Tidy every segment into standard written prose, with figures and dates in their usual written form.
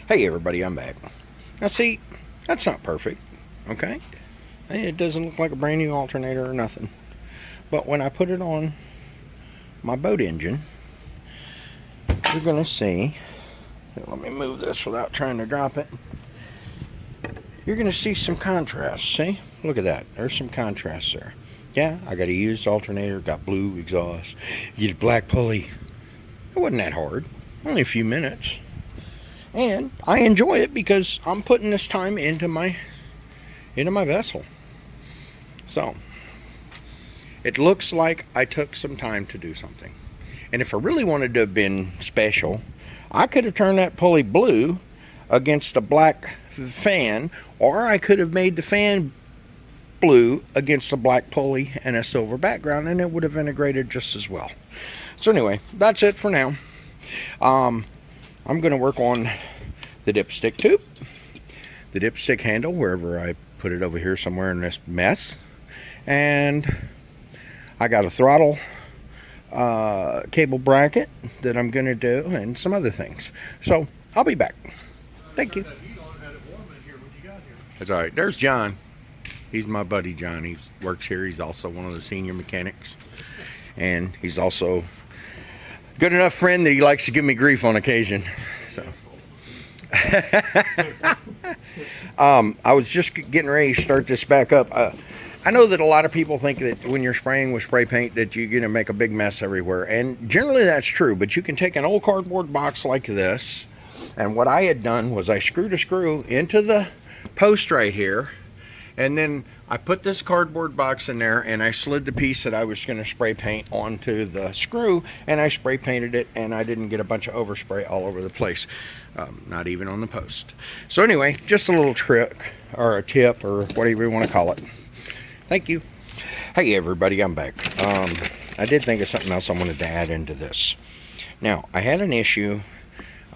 Hey everybody, I'm back. Now see, that's not perfect, okay? It doesn't look like a brand new alternator or nothing. But when I put it on my boat engine, you're gonna see, let me move this without trying to drop it. You're gonna see some contrast, see? Look at that, there's some contrast there. Yeah, I got a used alternator, got blue exhaust, you get a black pulley. It wasn't that hard, only a few minutes. And I enjoy it because I'm putting this time into my vessel. So it looks like I took some time to do something. And if I really wanted to have been special, I could have turned that pulley blue against a black fan, or I could have made the fan blue against a black pulley and a silver background, and it would have integrated just as well. So anyway, that's it for now. I'm going to work on the dipstick tube, the dipstick handle, wherever I put it over here somewhere in this mess. And I got a throttle cable bracket that I'm going to do and some other things. So I'll be back. Thank you. That's all right. There's John. He's my buddy John. He works here. He's also one of the senior mechanics. And he's also good enough friend that he likes to give me grief on occasion. So, I was just getting ready to start this back up. I know that a lot of people think that when you're spraying with spray paint that you're going to make a big mess everywhere. And generally that's true. But you can take an old cardboard box like this. And what I had done was I screwed a screw into the post right here. And then I put this cardboard box in there and I slid the piece that I was going to spray paint onto the screw, and I spray painted it, and I didn't get a bunch of overspray all over the place, not even on the post. So anyway, just a little trick or a tip or whatever you want to call it. Thank you. Hey everybody, I'm back. I did think of something else I wanted to add into this. Now, I had an issue,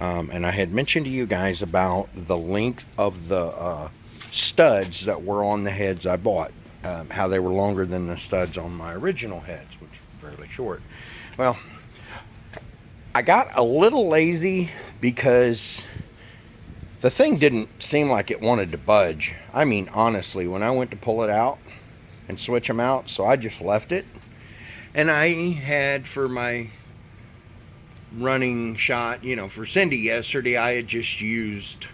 and I had mentioned to you guys about the length of the studs that were on the heads I bought, how they were longer than the studs on my original heads, which were fairly short. Well, I got a little lazy because the thing didn't seem like it wanted to budge. I mean, honestly, when I went to pull it out and switch them out, so I just left it. And I had, for my running shot, you know, for Cindy yesterday, I had just used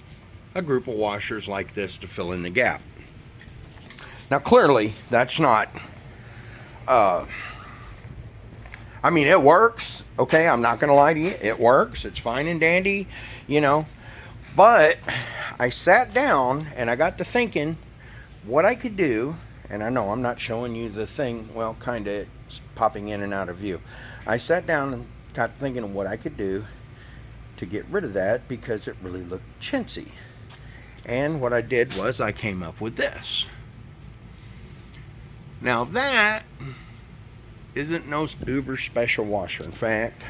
a group of washers like this to fill in the gap. Now clearly that's not I mean, it works, okay, I'm not gonna lie to you, it works, it's fine and dandy, you know, but I sat down and I got to thinking what I could do, and I know I'm not showing you the thing, well, kinda, it's popping in and out of view. I sat down and got thinking of what I could do to get rid of that because it really looked chintzy. And what I did was I came up with this. Now that isn't no uber special washer. In fact,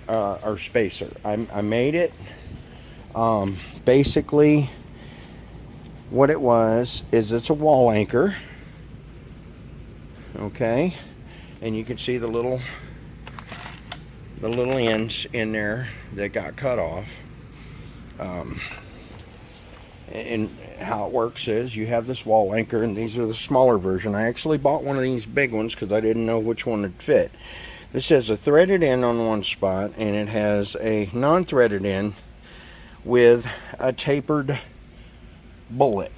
or spacer. I made it. Basically, what it was is it's a wall anchor. Okay, and you can see the little ends in there that got cut off. And how it works is you have this wall anchor, and these are the smaller version. I actually bought one of these big ones because I didn't know which one would fit. This has a threaded end on one spot, and it has a non-threaded end with a tapered bullet.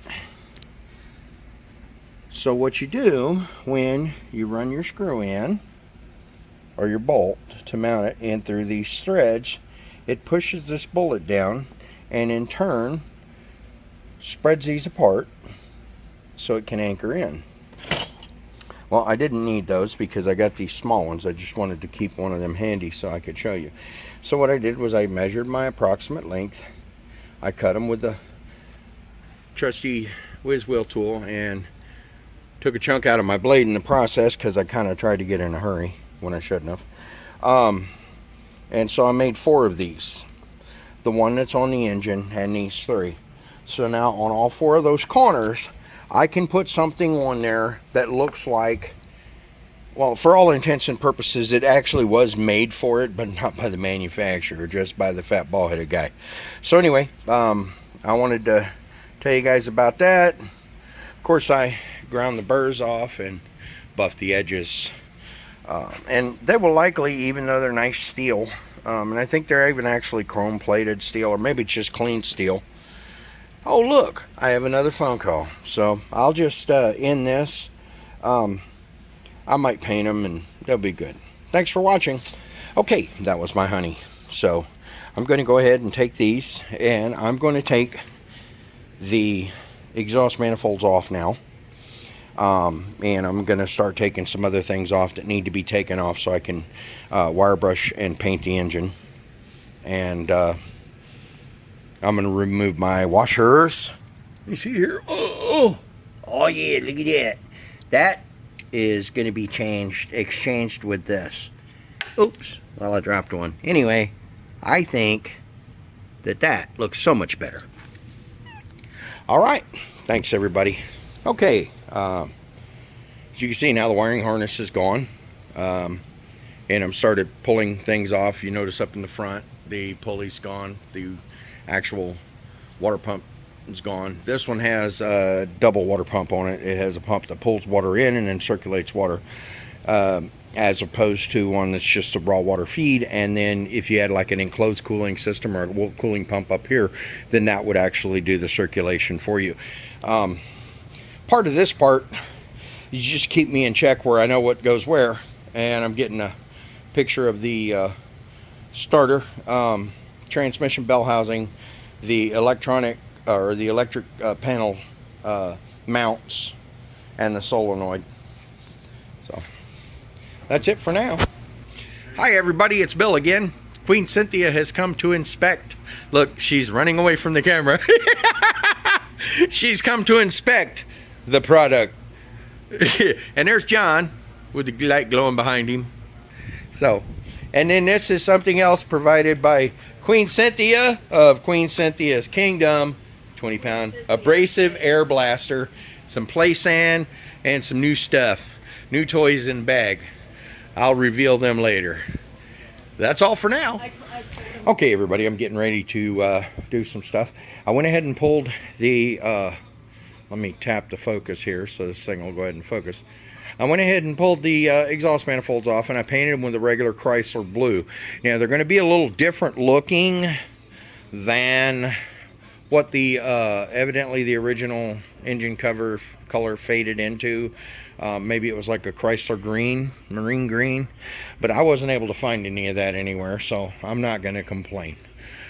So what you do when you run your screw in, or your bolt to mount it in through these threads, it pushes this bullet down, and in turn spreads these apart so it can anchor in. Well, I didn't need those because I got these small ones. I just wanted to keep one of them handy so I could show you. So what I did was I measured my approximate length. I cut them with the trusty whiz wheel tool and took a chunk out of my blade in the process because I kind of tried to get in a hurry when I shouldn't have. And so I made 4 of these. The one that's on the engine and these 3. So now on all 4 of those corners, I can put something on there that looks like well, for all intents and purposes, it actually was made for it, but not by the manufacturer, just by the fat ball-headed guy. So anyway, I wanted to tell you guys about that. Of course, I ground the burrs off and buffed the edges. And they will likely, even though they're nice steel, and I think they're even actually chrome-plated steel, or maybe it's just clean steel. Oh, look, I have another phone call. So I'll just end this. I might paint them and they'll be good. Thanks for watching. Okay, that was my honey. So I'm going to go ahead and take these, and I'm going to take the exhaust manifolds off now. And I'm going to start taking some other things off that need to be taken off so I can wire brush and paint the engine. And I'm going to remove my washers. You see here? Oh yeah, look at that. That is going to be exchanged with this. Oops, well, I dropped one. Anyway, I think that looks so much better. All right, thanks everybody. Okay, as you can see now, the wiring harness is gone, and I'm started pulling things off. You notice up in the front, the pulley's gone, the actual water pump is gone. This one has a double water pump on it. It has a pump that pulls water in and then circulates water, as opposed to one that's just a raw water feed. And then if you had like an enclosed cooling system or a cooling pump up here, then that would actually do the circulation for you. Part of this part, you just keep me in check where I know what goes where. And I'm getting a picture of the starter, transmission bell housing, the electronic or the electric panel mounts, and the solenoid. So that's it for now. Hi everybody, it's Bill again. Queen Cynthia has come to inspect. Look, she's running away from the camera. She's come to inspect the product. And there's John with the light glowing behind him. So, and then this is something else provided by Queen Cynthia of Queen Cynthia's Kingdom. 20-pound abrasive air blaster, some play sand, and some new stuff. New toys in the bag. I'll reveal them later. That's all for now. Okay, everybody, I'm getting ready to do some stuff. I went ahead and pulled the, let me tap the focus here so this thing will go ahead and focus. I went ahead and pulled the exhaust manifolds off, and I painted them with a regular Chrysler blue. Now, they're going to be a little different looking than what the evidently the original engine cover color faded into. Maybe it was like a Chrysler green, marine green, but I wasn't able to find any of that anywhere, so I'm not going to complain.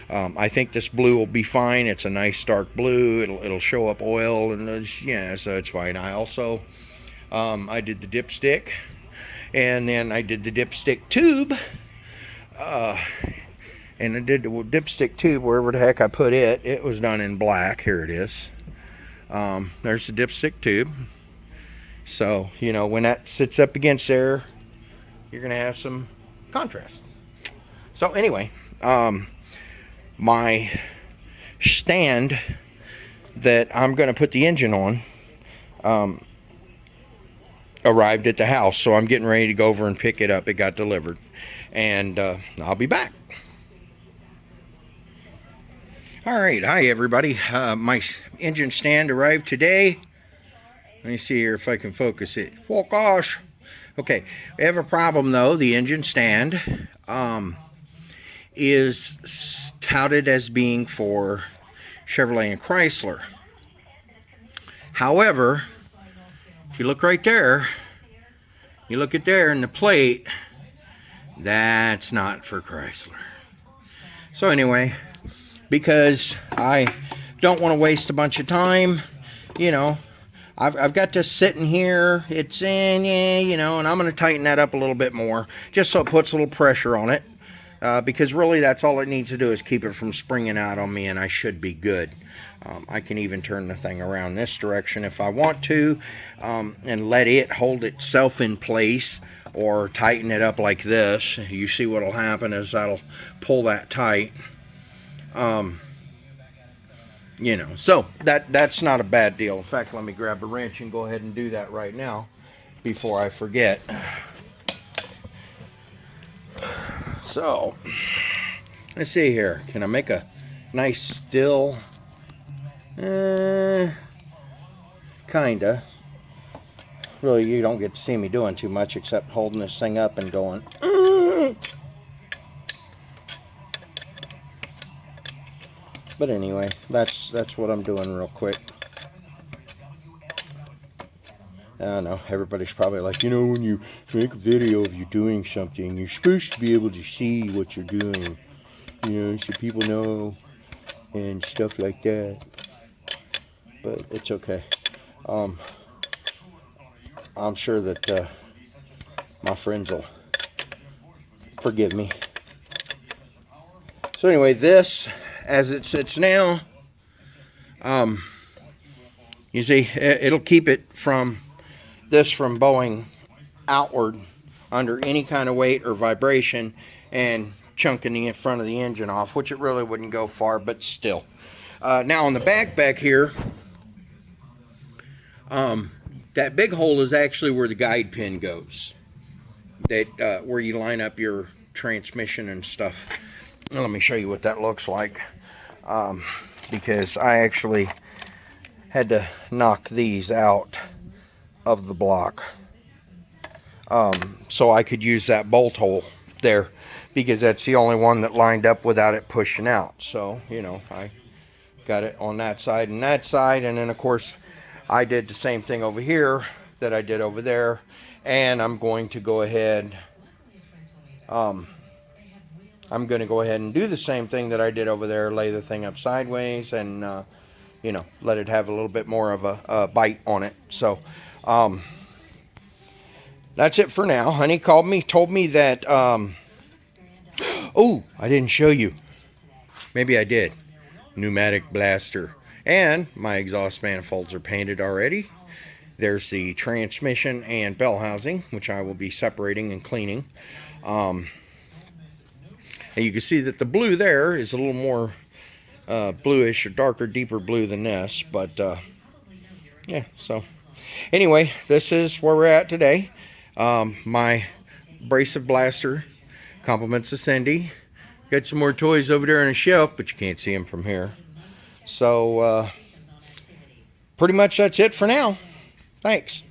I think this blue will be fine. It's a nice dark blue. It'll show up oil, and yeah, so it's fine. I also I did the dipstick, and then I did the dipstick tube. And I did the dipstick tube wherever the heck I put it. It was done in black. Here it is. There's the dipstick tube. So, you know, when that sits up against there, you're going to have some contrast. So, anyway, my stand that I'm going to put the engine on arrived at the house. So, I'm getting ready to go over and pick it up. It got delivered. And I'll be back. Alright, hi everybody. My engine stand arrived today. Let me see here if I can focus it. Focus! Okay, we have a problem though. The engine stand is touted as being for Chevrolet and Chrysler. However, if you look right there, you look at there in the plate, that's not for Chrysler. So anyway, because I don't want to waste a bunch of time, you know, I've got this sitting here, it's in, yeah, you know, and I'm going to tighten that up a little bit more, just so it puts a little pressure on it, because really that's all it needs to do is keep it from springing out on me, and I should be good. I can even turn the thing around this direction if I want to, and let it hold itself in place, or tighten it up like this. You see what'll happen is that'll pull that tight. You know, so that's not a bad deal. In fact, let me grab a wrench and go ahead and do that right now before I forget. So, let's see here. Can I make a nice still? Kinda. Really, you don't get to see me doing too much except holding this thing up and going. But anyway, that's what I'm doing real quick. I don't know, everybody's probably like, you know, when you make a video of you doing something, you're supposed to be able to see what you're doing, you know, so people know and stuff like that. But it's okay. I'm sure that my friends will forgive me. So anyway, this, as it sits now, you see, it'll keep it from bowing outward under any kind of weight or vibration and chunking the front of the engine off, which it really wouldn't go far, but still. Now on the back here, that big hole is actually where the guide pin goes. That where you line up your transmission and stuff. Now, let me show you what that looks like, because I actually had to knock these out of the block so I could use that bolt hole there, because that's the only one that lined up without it pushing out. So, you know, I got it on that side and that side, and then of course I did the same thing over here that I did over there, and I'm going to go ahead and do the same thing that I did over there, lay the thing up sideways and you know, let it have a little bit more of a bite on it. So that's it for now. Honey called me, told me that oh, I didn't show you, maybe I did. Pneumatic blaster, and my exhaust manifolds are painted already. There's the transmission and bell housing, which I will be separating and cleaning. And you can see that the blue there is a little more bluish or darker, deeper blue than this. But yeah, so anyway, this is where we're at today. My abrasive blaster compliments of Cindy. Got some more toys over there on a shelf, but you can't see them from here. So pretty much that's it for now. Thanks.